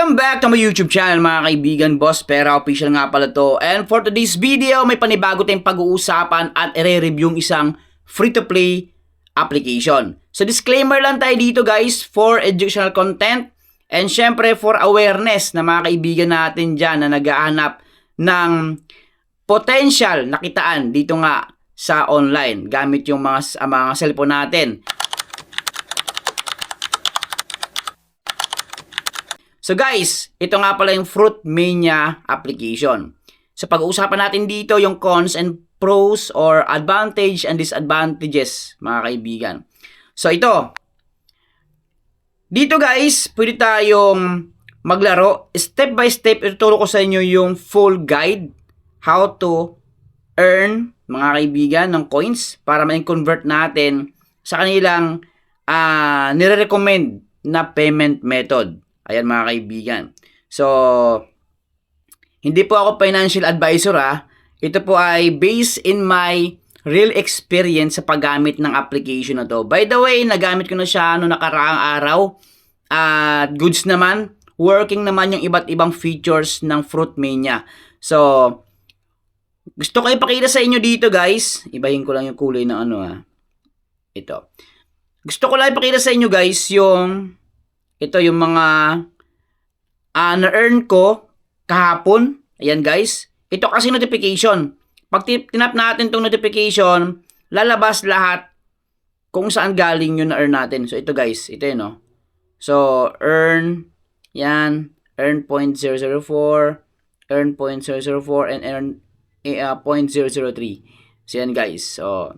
Welcome back to my YouTube channel mga kaibigan, Boss Pera Official nga pala to. And for today's video, may panibago tayong pag-uusapan at i-review yung isang free-to-play application. So disclaimer lang tayo dito guys, for educational content and syempre for awareness na mga kaibigan natin dyan na naghahanap ng potential na kitaan dito nga sa online gamit yung mga cellphone natin. So guys, ito nga pala yung Fruitmania application. So pag-uusapan natin dito yung cons and pros or advantage and disadvantages mga kaibigan. So ito, dito guys, pwede tayong maglaro. Step by step, ituturo ko sa inyo yung full guide how to earn mga kaibigan ng coins para ma-convert natin sa kanilang nire-recommend na payment method. Ayan mga kaibigan. So, hindi po ako financial advisor ha. Ito po ay based in my real experience sa paggamit ng application na to. By the way, nagamit ko na siya noong nakaraang araw. At goods naman. Working naman yung iba't ibang features ng Fruitmania. So, gusto ko ipakita sa inyo dito guys. Ibahin ko lang yung kulay ng ito. Gusto ko lang ipakita sa inyo guys yung ito yung mga na-earn ko kahapon. Ayan guys. Ito kasi notification. Pag tinap natin itong notification, lalabas lahat kung saan galing yung na-earn natin. So ito guys. Ito yun no. So earn. Yan. Earn 0.004. Earn 0.004 and earn 0.003. So yan guys. So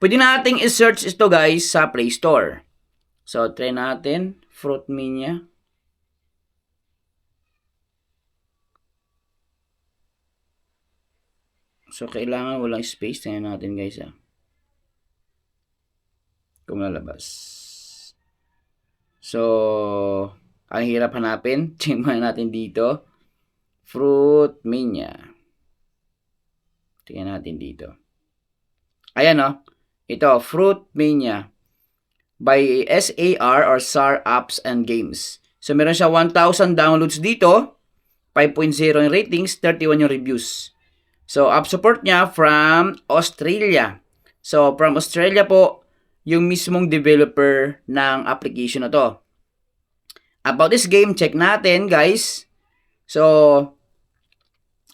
pwede nating i-search ito guys sa Play Store. So try natin. Fruitmania. So, kailangan walang space. Tingnan natin guys kung lalabas. So, ang hirap hanapin. Tingnan natin dito. Fruitmania. Tingnan natin dito. Ayan ito, Fruitmania. By SAR or SAR Apps and Games. So, meron siya 1,000 downloads dito. 5.0 yung ratings, 31 yung reviews. So, app support niya from Australia. So, from Australia po, yung mismong developer ng application na to. About this game, check natin, guys. So,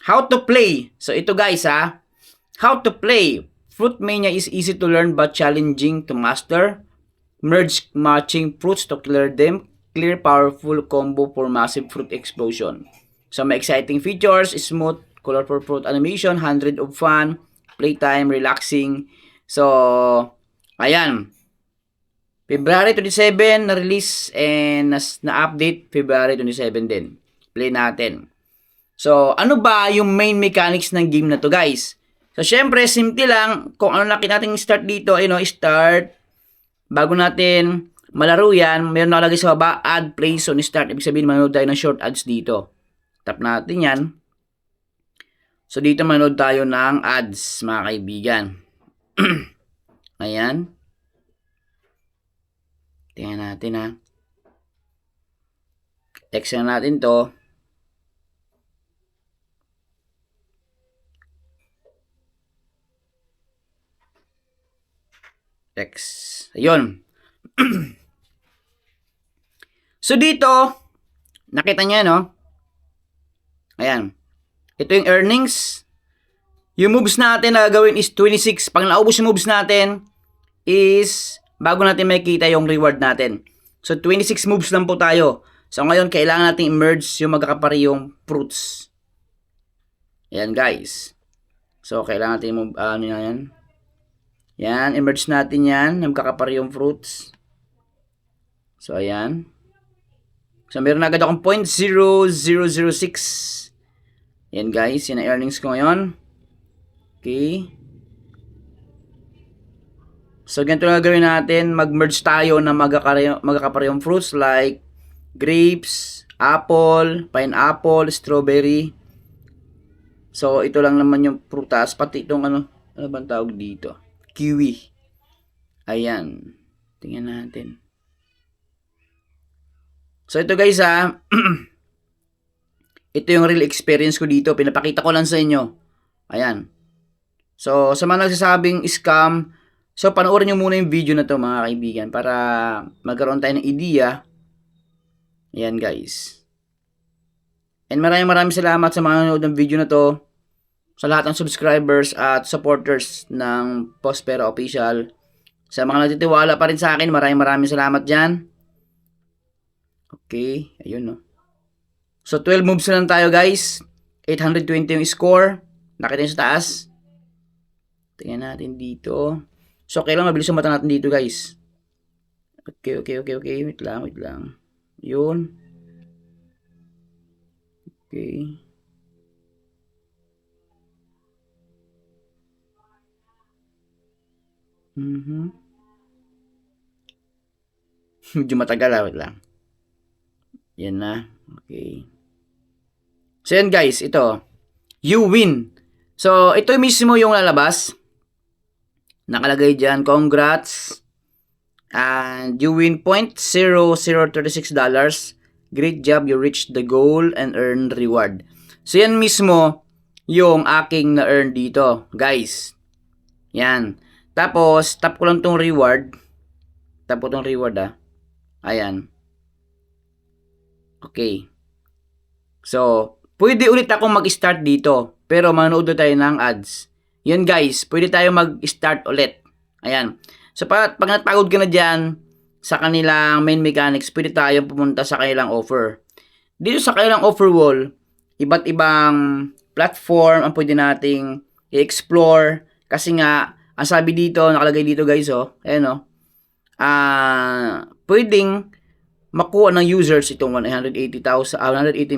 how to play. So, ito guys, how to play. Fruitmania is easy to learn but challenging to master. Merge matching fruits to clear them. Clear powerful combo for massive fruit explosion. So may exciting features, smooth, colorful fruit animation, 100 of fun, playtime, relaxing. So, ayan. February 27 na release and na-update February 27 din. Play natin. So, ano ba yung main mechanics ng game na to guys? So, syempre, simple lang. Kung ano nakita natin start dito, start. Bago natin malaro yan, meron nakalagay sa baba, add plays on start. Ibig sabihin, manood tayo ng short ads dito. Tap natin yan. So, dito manood tayo ng ads, mga kaibigan. Ayan. Tingnan natin Text na natin to. Text. Ayun. So dito, nakita niya Ayan. Ito yung earnings. Yung moves natin na gagawin is 26. Pag naubos yung moves natin is bago natin makikita yung reward natin. So 26 moves lang po tayo. So ngayon kailangan natin i-merge yung magkakaparehong fruits. Ayan guys. So kailangan natin move yan. Yan, emerge natin yan, yung kakaparehong fruits. So, ayan. So, meron agad akong 0.0006. Yan guys, yan ang earnings ko ngayon. Okay. So, ganito lang gagawin natin. Mag-merge tayo ng magkakaparehong fruits like grapes, apple, pineapple, strawberry. So, ito lang naman yung prutas. Pati itong ano bang tawag dito? Kiwi. Ayan. Tingnan natin. So ito guys ito yung real experience ko dito. Pinapakita ko lang sa inyo. Ayan. So sa mga nagsasabing scam, so panoorin nyo muna yung video na to mga kaibigan para magkaroon tayo ng idea. Ayan guys. And maraming salamat sa mga nanonood ng video na to. Sa lahat ng subscribers at supporters ng Postpera Official. Sa mga nagtitiwala pa rin sa akin, maraming salamat dyan. Okay, ayun no. So 12 moves na lang tayo guys. 820 yung score. Nakita nyo sa taas. Tingnan natin dito. So kailangan mabilis yung mata natin dito guys. Okay. Wait lang. Yun. Okay. Medyo matagal wait lang. Yan na. Okay. So yan guys, ito. You win. So ito mismo yung lalabas. Nakalagay dyan, congrats. And you win $0.0036. Great job, you reached the goal and earned reward. So yan mismo yung aking na-earn dito, guys. Yan. Tapos, tap ko lang tong reward. Tap ko tong reward Ayan. Okay. So, pwede ulit akong mag-start dito. Pero manood tayo ng ads. Yan guys, pwede tayo mag-start ulit. Ayan. So, pag napagod ka na dyan sa kanilang main mechanics, pwede tayong pumunta sa kanilang offer. Dito sa kanilang offer wall, iba't ibang platform ang pwede nating i-explore. Kasi nga, ang sabi dito, nakalagay dito guys, ayan pwedeng makuha ng users itong 180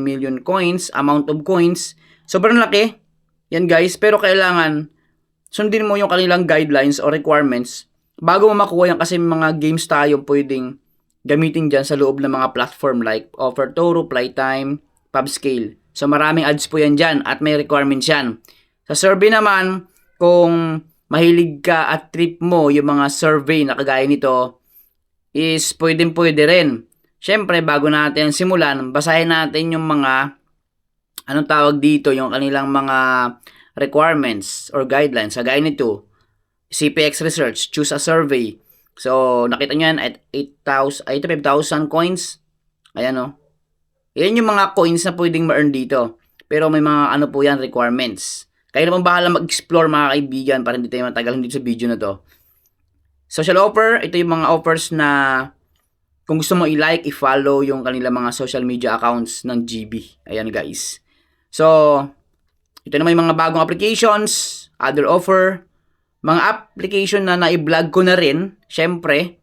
million coins, amount of coins. Sobrang laki. Yan guys, pero kailangan sundin mo yung kanilang guidelines o requirements bago mo makuha yan kasi mga games tayo pwedeng gamitin dyan sa loob ng mga platform like OfferToro, Playtime, PubScale. So maraming ads po yan dyan at may requirements yan. Sa survey naman, kung mahilig ka at trip mo yung mga survey na kagaya nito, is pwede rin. Siyempre, bago natin simulan, basahin natin yung mga, anong tawag dito, yung kanilang mga requirements or guidelines. Kagaya nito, CPX Research, choose a survey. So, nakita nyo yan at 5,000 coins. Ayan Yan yung mga coins na pwedeng ma-earn dito. Pero may mga po yan, requirements. Kaya naman bahala mag-explore mga kaibigan para hindi tayo matagal dito sa video na to. Social offer, ito yung mga offers na kung gusto mo i-like, i-follow yung kanila mga social media accounts ng GB. Ayan guys. So, ito naman yung mga bagong applications, other offer, mga application na na-vlog ko na rin, syempre.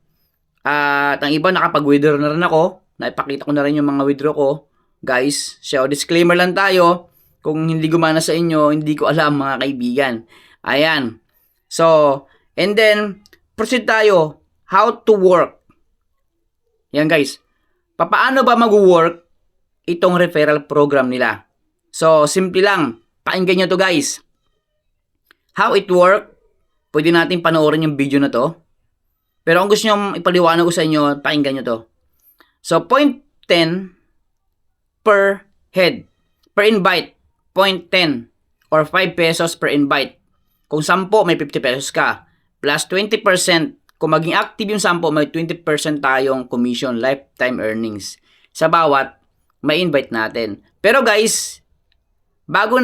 At ang iba nakapag-withdraw na rin ako. Naipakita ko na rin yung mga withdraw ko. Guys, so disclaimer lang tayo. Kung hindi gumana sa inyo, hindi ko alam mga kaibigan. Ayan. So, and then, proceed tayo. How to work. Yan guys. Paano ba mag-work itong referral program nila? So, simple lang. Pakinggan nyo to guys. How it work, pwede natin panoorin yung video na to. Pero kung gusto nyo ipaliwanag ko sa inyo, pakinggan nyo to. So, 0.10 per head. Per invite, 0.10 or 5 pesos per invite. Kung 10, may 50 pesos ka. Plus 20%. Kung maging active yung 10, may 20% tayong commission, lifetime earnings. Sa bawat may invite natin. Pero guys, bago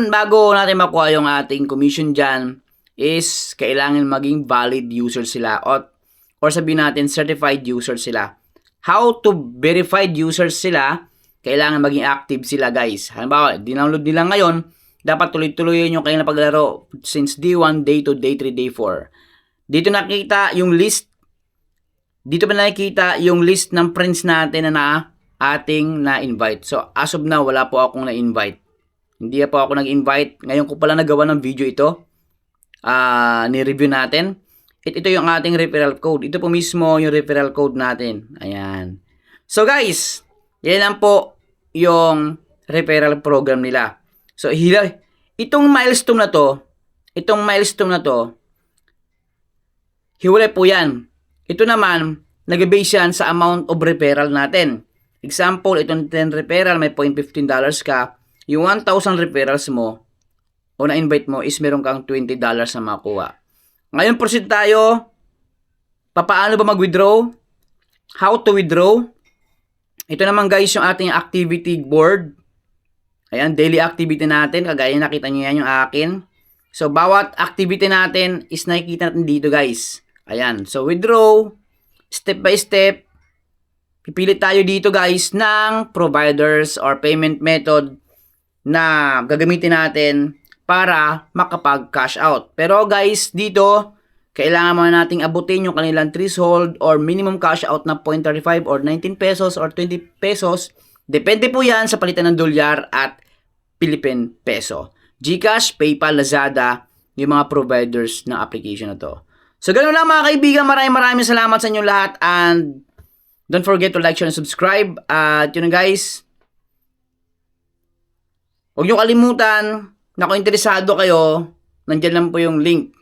natin makuha yung ating commission dyan, is kailangan maging valid user sila or sabihin natin certified user sila. How to verified users sila? Kailangan maging active sila guys. Halimbawa, dinownload nila ngayon, dapat tuloy-tuloy yung kailangan paglaro since day 1, day 2, day 3, day 4. Dito nakita yung list. Dito ba nakikita yung list ng friends natin na ating na-invite. So, as of now, wala po akong na-invite. Hindi po ako nag-invite. Ngayon ko pala nagawa ng video ito. Ni-review natin. Ito yung ating referral code. Ito po mismo yung referral code natin. Ayan. So, guys, yan lang po yung referral program nila. So, itong milestone na to, hiwalay po yan. Ito naman, nag-base yan sa amount of referral natin. Example, itong 10 referral, may $0.15 ka. Yung 1,000 referrals mo, o na-invite mo, is meron kang $20 na makuha. Ngayon, proceed tayo. Paano ba mag-withdraw? How to withdraw? Ito naman guys, yung ating activity board. Ayan, daily activity natin. Kagaya nakita nyo yan yung akin. So, bawat activity natin is nakikita natin dito guys. Ayan, so withdraw. Step by step. Pipili tayo dito guys ng providers or payment method na gagamitin natin para makapag-cash out. Pero guys, dito, kailangan mo nating abutin yung kanilang threshold or minimum cash out na 0.35 or 19 pesos or 20 pesos. Depende po yan sa palitan ng dolyar at Philippine peso. GCash, PayPal, Lazada, yung mga providers ng application na to. So, ganun lang mga kaibigan. Maraming salamat sa inyo lahat and don't forget to like, share, and subscribe. At yun guys, huwag nyo kalimutan na kung interesado kayo, nandyan lang po yung link.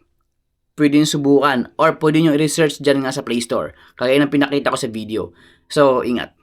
Pwede nyo subukan or pwede nyo i-research dyan nga sa Play Store. Kagaya ng pinakita ko sa video. So, ingat.